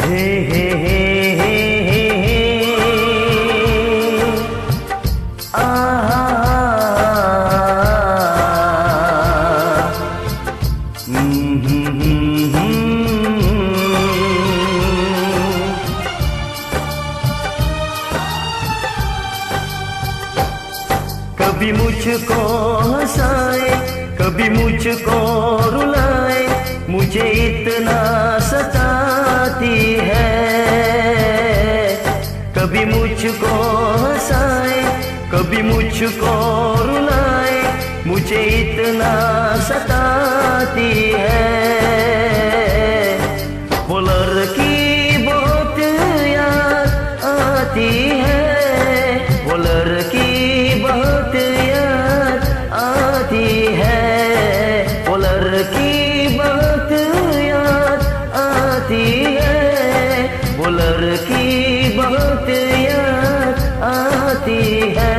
हे हे हे हे हे हे आहा कभी मुझको हंसाए, कभी मुझको रुलाए, मुझे इतना सताती है। कभी मुझको हंसाए, कभी मुझको रुलाए, मुझे इतना सताती है। वो लड़की बहुत याद आती है, वो लड़की बहुत याद आती है, वो लड़की बहुत याद आती है, वो लड़की बहुत याद आती है।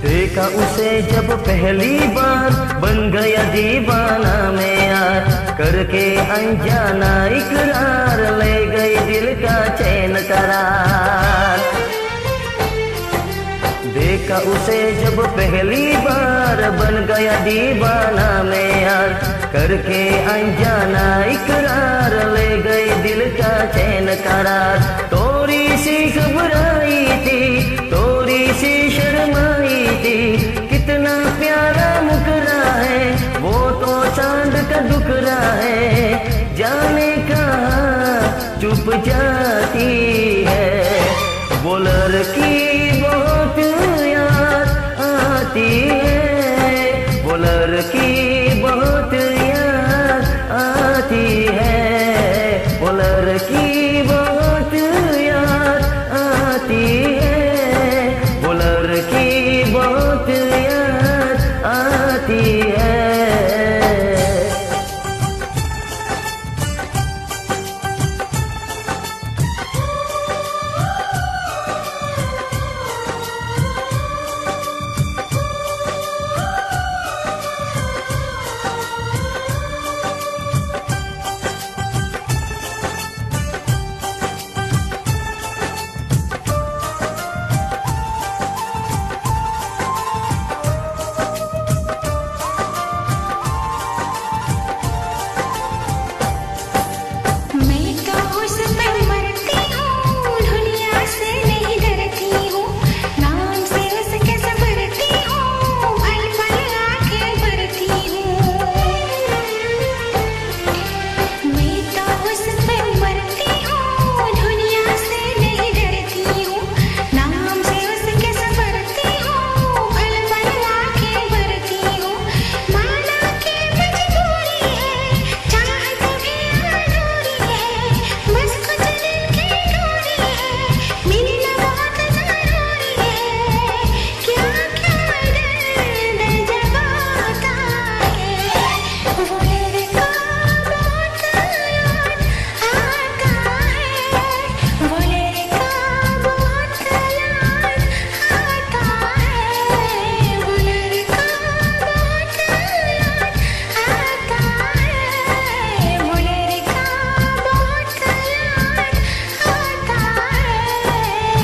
देखा उसे जब पहली बार, बन गया दीवाना मैं यार, करके अनजाना इकरार, ले गई दिल का चैन करार। देखा उसे जब पहली बार, बन गया दीवाना मैं यार, करके अनजाना इकरार, ले गई दिल का चैन करार। थोड़ी सी घबराई थी, थोड़ी सी शर्माई थी, कितना प्यारा मुखरा है, वो तो चांद का दुखरा है, जाने कहाँ चुप जाती है। वो लड़की बहुत याद आती है, वो लड़की बहुत याद आती है, वो लड़की बहुत याद आती है, वो लड़की बहुत याद आती है।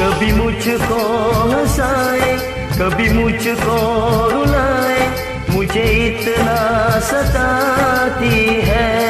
कभी मुझको हंसाए, कभी मुझको रुलाए, मुझे इतना सताती है।